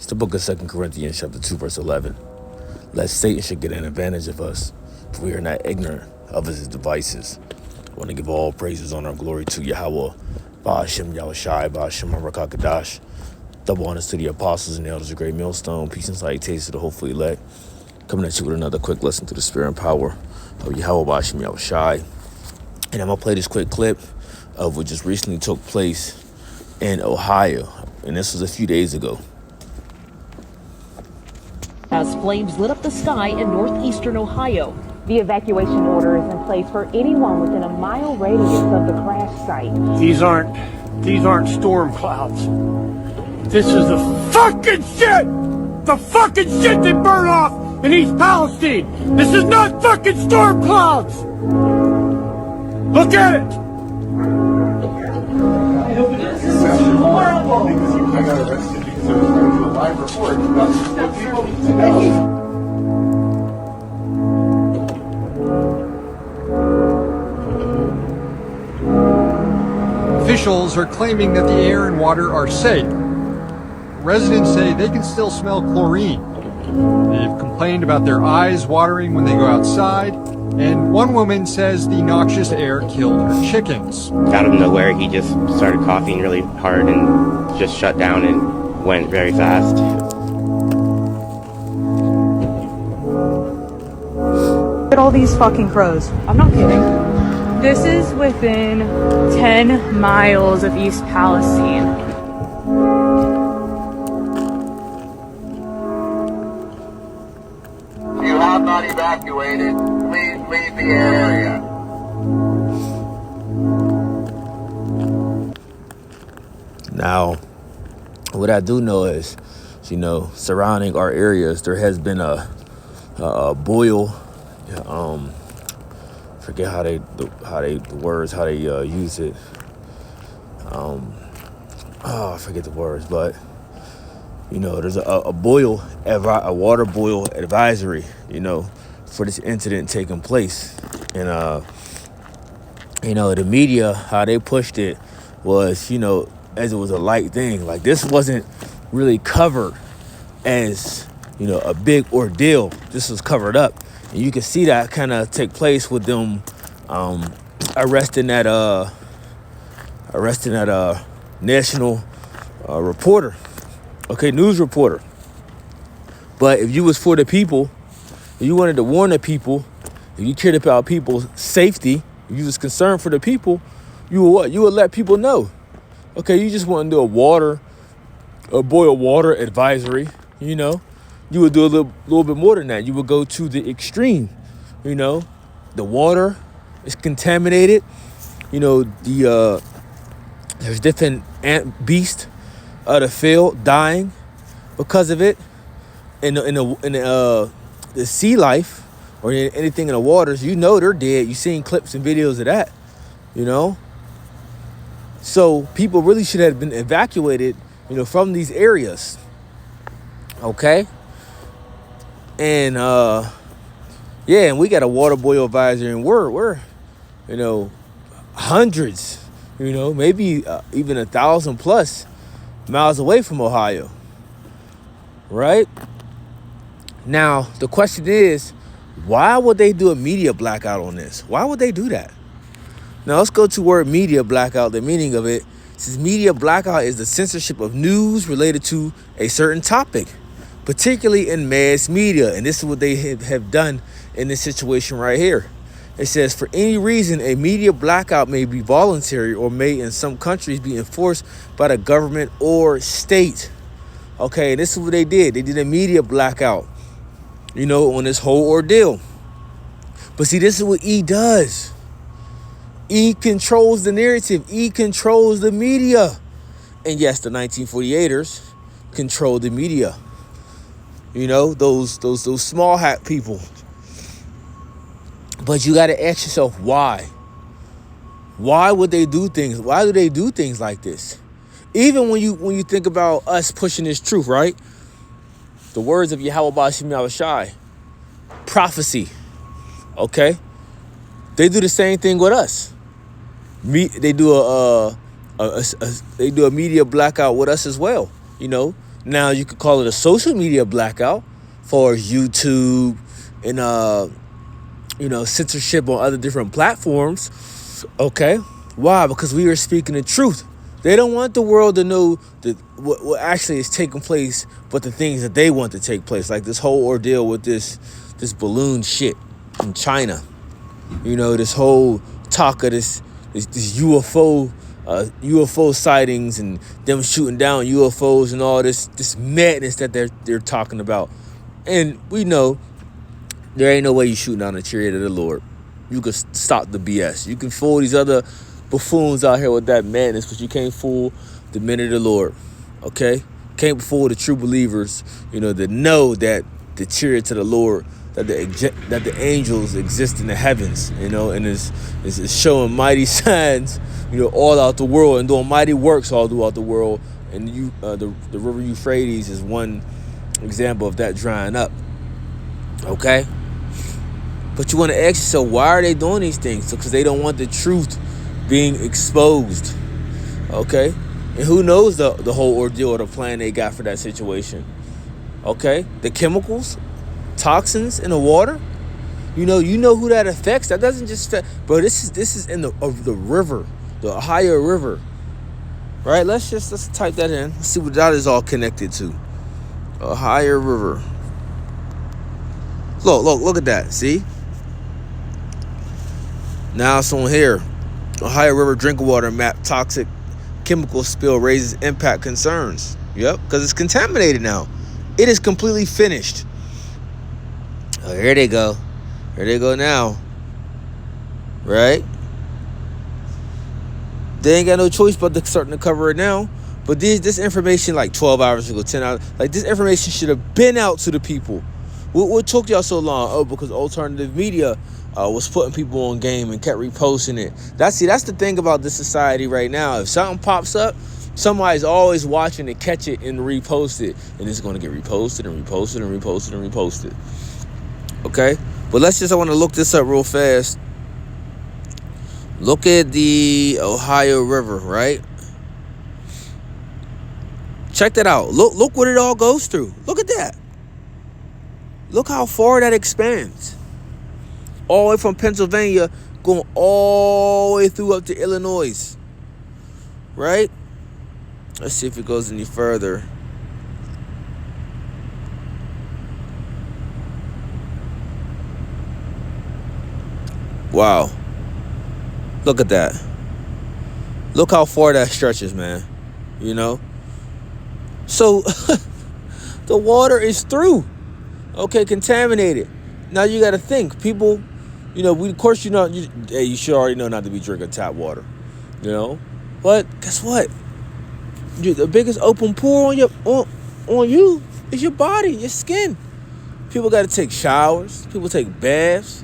It's the book of 2 Corinthians chapter 2, verse 11. Lest Satan should get an advantage of us, for we are not ignorant of his devices. I want to give all praises, honor, and glory to Yahweh, Ba'ashem Yahushai, Ba'ashem Harakakadash. Double honors to the apostles and the elders of Great Millstone. Peace and salutations to the hopefully elect. Coming at you with another quick lesson through the spirit and power of Yahweh, Ba'ashem Yahushai. And I'm going to play this quick clip of what just recently took place in Ohio. And this was a few days ago. As flames lit up the sky in northeastern Ohio. The evacuation order is in place for anyone within a mile radius of the crash site. These aren't storm clouds. This is the fucking shit! The fucking shit that burned off in East Palestine! This is not fucking storm clouds! Look at it! This is horrible! I got arrested because I was trying to do a live report. That's what people need to know. Officials are claiming that the air and water are safe. Residents say they can still smell chlorine. They've complained about their eyes watering when they go outside, and one woman says the noxious air killed her chickens. Out of nowhere, he just started coughing really hard and just shut down and went very fast. Look at all these fucking crows. I'm not kidding. This is within 10 miles of East Palestine. If you have not evacuated, please leave the area. Now, what I do know is, surrounding our areas, there has been a boil. Forget how they use it. I forget the words, but there's a water boil advisory, for this incident taking place. And the media, how they pushed it was, as it was a light thing. Like, this wasn't really covered as, a big ordeal. This was covered up. And you can see that kind of take place with them arresting that national reporter, news reporter. But if you was for the people, if you wanted to warn the people, if you cared about people's safety, if you was concerned for the people, you would what? You would let people know. You just want to do a boil water advisory, You would do a little bit more than that. You would go to the extreme, The water is contaminated. There's different ant beasts of the field dying because of it. In the sea life or anything in the waters, they're dead. You've seen clips and videos of that, So people really should have been evacuated, from these areas. Okay. And and we got a water boil advisory, and we're hundreds, maybe even 1,000 plus miles away from Ohio. Right? Now, the question is, why would they do a media blackout on this? Why would they do that? Now, let's go to word media blackout. The meaning of it says media blackout is the censorship of news related to a certain topic, particularly in mass media. And this is what they have done in this situation right here. It says, for any reason, a media blackout may be voluntary or may in some countries be enforced by the government or state. This is what they did. They did a media blackout, on this whole ordeal. But see, this is what E does. E controls the narrative. E controls the media. And yes, the 1948ers controlled the media. Those small hat people. But you got to ask yourself, why? Why would they do things? Why do they do things like this? Even when you think about us pushing this truth, right? The words of Yahweh Ba'ashem Yahushai, prophecy. They do the same thing with us. They do a media blackout with us as well. Now you could call it a social media blackout for YouTube and censorship on other different platforms. Okay, why? Because we are speaking the truth. They don't want the world to know that what actually is taking place, but the things that they want to take place, like this whole ordeal with this balloon shit in China. This whole talk of this UFO sightings and them shooting down UFOs and all this madness that they're talking about. And we know there ain't no way you shooting down the chariot of the Lord. You can stop the BS. You can fool these other buffoons out here with that madness, but you can't fool the men of the Lord. Okay? Can't fool the true believers, that know that the chariots of the Lord, that the angels exist in the heavens, and is showing mighty signs, all out the world, and doing mighty works all throughout the world. And the river Euphrates is one example of that drying up. Okay? But you want to ask yourself, why are they doing these things? Because they don't want the truth being exposed. Okay? And who knows the whole ordeal or the plan they got for that situation? Okay? The chemicals, toxins in the water. You know who that affects. That doesn't just affect, bro. This is in the river, the Ohio River. Right? Let's type that in. Let's see what that is all connected to. Ohio River. Look at that. See? Now it's on here. Ohio River drinking water map toxic chemical spill raises impact concerns. Yep, because it's contaminated now. It is completely finished. Oh, here they go. Here they go now. Right? They ain't got no choice but to starting to cover it now. But this information like 12 hours ago, 10 hours, like this information should have been out to the people. What took y'all so long? Oh, because alternative media was putting people on game and kept reposting it. That's the thing about this society right now. If something pops up, somebody's always watching to catch it and repost it. And it's going to get reposted and reposted and reposted and reposted. Okay? But I want to look this up real fast. Look at the Ohio River, right? Check that out. Look what it all goes through. Look at that. Look how far that expands. All the way from Pennsylvania, going all the way through up to Illinois. Right? Let's see if it goes any further. Wow. Look at that. Look how far that stretches, man. So, the water is through. Okay, contaminated. Now you got to think, people. You should already know not to be drinking tap water. But guess what? The biggest open pore on you is your body, your skin. People got to take showers. People take baths.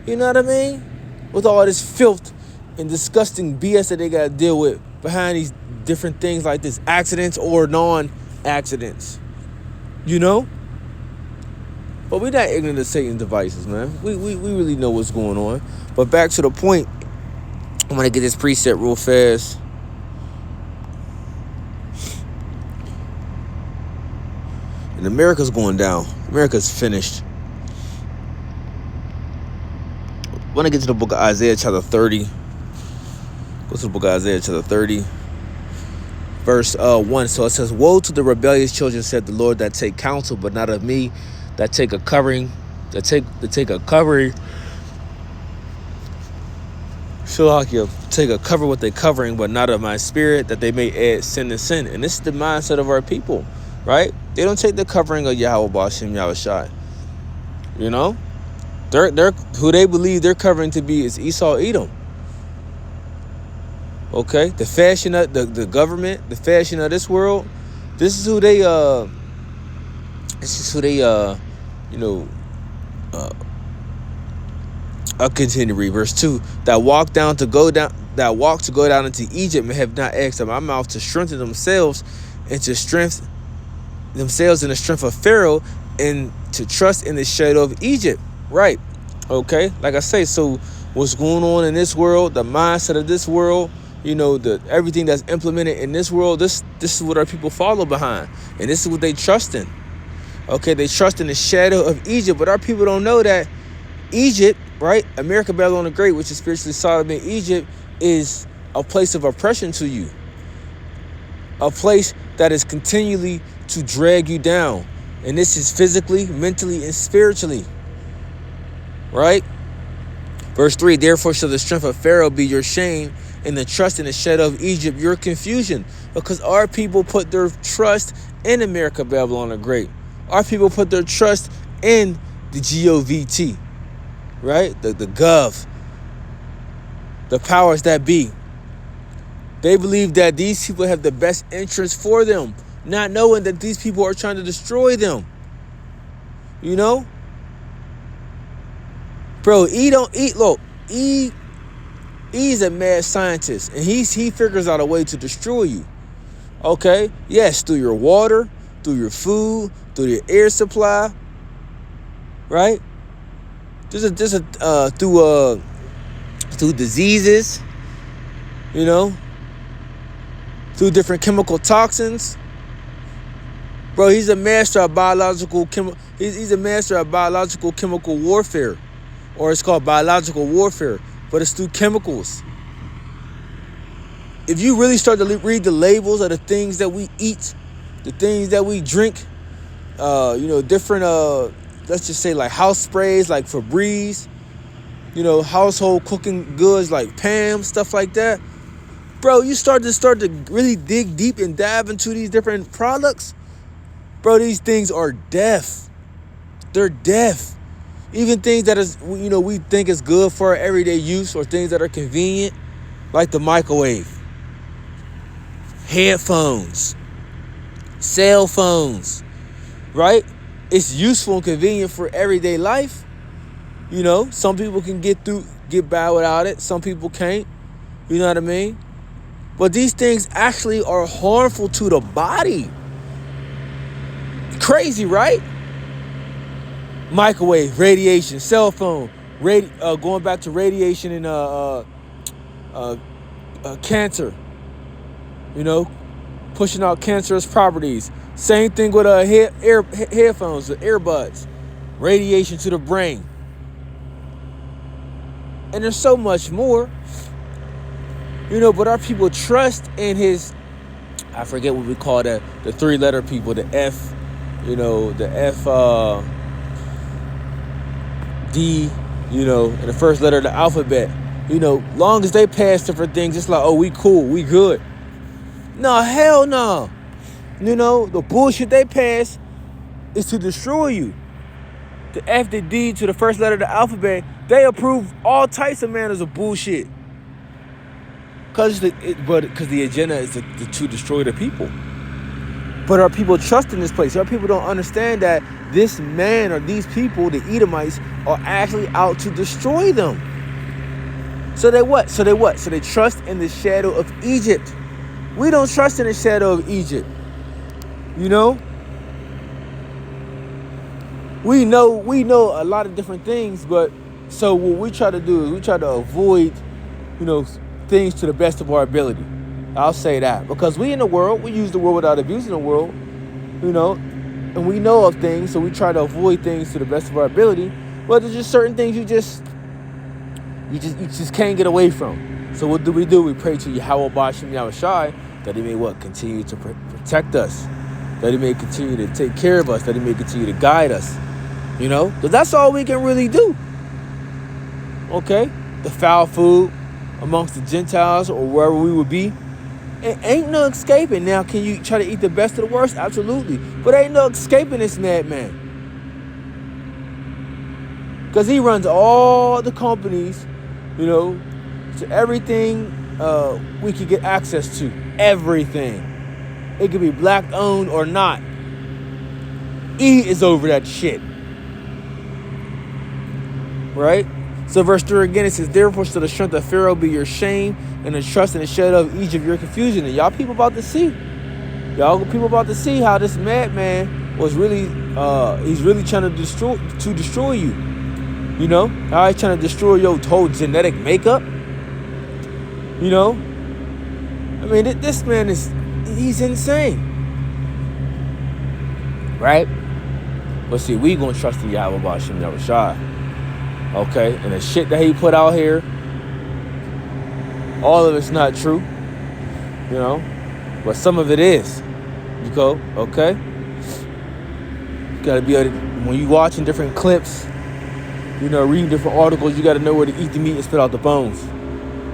You know what I mean? With all this filth and disgusting BS that they got to deal with behind these different things like this, accidents or non-accidents. But we're not ignorant of Satan's devices, man. We really know what's going on. But back to the point, I'm going to get this preset real fast. And America's going down. America's finished. I want to get to the book of Isaiah chapter 30. Go to the book of Isaiah chapter 30. Verse 1. So it says, "Woe to the rebellious children, said the Lord, that take counsel, but not of me, that take a covering, that take a covering. Shalakia, take a cover with a covering, but not of my spirit, that they may add sin to sin." And this is the mindset of our people, right? They don't take the covering of Yahweh Bashim Yahushai. They're who they believe they're covering to be is Esau Edom. Okay, the fashion of the government, the fashion of this world. This is who they I'll continue to read verse 2. That walk to go down into Egypt, may have not asked of my mouth to strengthen themselves and to strengthen themselves in the strength of Pharaoh, and to trust in the shadow of Egypt. Right. Okay. Like I say, so what's going on in this world, the mindset of this world, everything that's implemented in this world, this is what our people follow behind. And this is what they trust in. Okay, they trust in the shadow of Egypt, but our people don't know that Egypt, right? America, Babylon the Great, which is spiritually Sodom in Egypt, is a place of oppression to you. A place that is continually to drag you down. And this is physically, mentally, and spiritually. Right? Verse 3, therefore shall the strength of Pharaoh be your shame, and the trust in the shadow of Egypt your confusion. Because our people put their trust in America, Babylon the Great. Our people put their trust in the GOVT, right? The gov, the powers that be. They believe that these people have the best interest for them, not knowing that these people are trying to destroy them. You know? Bro, E is a mad scientist, and he figures out a way to destroy you. Okay? Yes, through your water, through your food, through your air supply, right? Through diseases, through different chemical toxins. Bro, he's a master of he's a master of biological chemical warfare, or it's called biological warfare, but it's through chemicals. If you really start to read the labels of the things that we eat, the things that we drink, different, let's just say like house sprays, like Febreze, household cooking goods like Pam, stuff like that. Bro, you start to really dig deep and dive into these different products. Bro, these things are death. They're death. Even things that we think is good for our everyday use, or things that are convenient, like the microwave, headphones, cell phones, right? It's useful and convenient for everyday life. Some people can get by without it. Some people can't. You know what I mean? But these things actually are harmful to the body. Crazy, right? Microwave, radiation, cell phone, going back to radiation and cancer. Pushing out cancerous properties. Same thing with headphones, the earbuds, radiation to the brain. And there's so much more. But our people trust in his, I forget what we call that, the 3-letter people, the F, the F, D, and the first letter of the alphabet. Long as they pass different things, it's like, oh, we cool, we good. No, hell no. The bullshit they pass is to destroy you. The F, the D, to the first letter of the alphabet, they approve all types of manners of bullshit. Because the agenda is to destroy the people. But our people trust in this place. Our people don't understand that this man or these people, the Edomites, are actually out to destroy them. So they what? So they trust in the shadow of Egypt. We don't trust in the shadow of Egypt. We know a lot of different things, but so what we try to do is we try to avoid, things to the best of our ability. I'll say that. Because we in the world, we use the world without abusing the world, and we know of things, so we try to avoid things to the best of our ability. But there's just certain things you just can't get away from. So what do? We pray to Yahweh Bashim Yahushai that he may continue to protect us, that he may continue to take care of us, that he may continue to guide us, because that's all we can really do. Okay? The foul food amongst the Gentiles or wherever we would be, it ain't no escaping. Now, can you try to eat the best of the worst? Absolutely. But ain't no escaping this madman. Because he runs all the companies, to everything we can get access to. Everything. It could be black owned or not. E is over that shit. Right? So verse 3 again, it says, therefore shall the strength of Pharaoh be your shame, and the trust in the shadow of Egypt your confusion. And y'all people about to see how this madman was really, he's really trying to destroy you. How he's trying to destroy your whole genetic makeup. I mean, this man he's insane. Right? But see, we gonna trust in Yahweh B'Shem Yahushua. Okay? And the shit that he put out here, all of it's not true. You know? But some of it is. You go, okay? You gotta be able to, when you watching different clips, you know, reading different articles, you gotta know where to eat the meat and spit out the bones.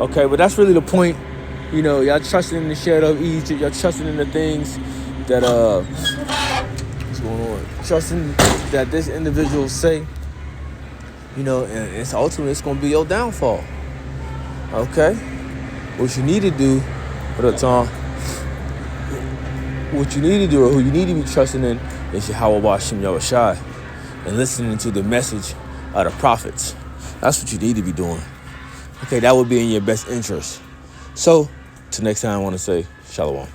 Okay, but that's really the point. You know, y'all trusting in the shadow of Egypt, y'all trusting in the things that what's going on? Trusting that this individual say, you know, and it's ultimately it's gonna be your downfall. Okay? What you need to do what you need to do, or who you need to be trusting in, is Yahweh B'Shem Yahushua, and listening to the message of the prophets. That's what you need to be doing. Okay, that would be in your best interest. So, till next time, I want to say Shalom.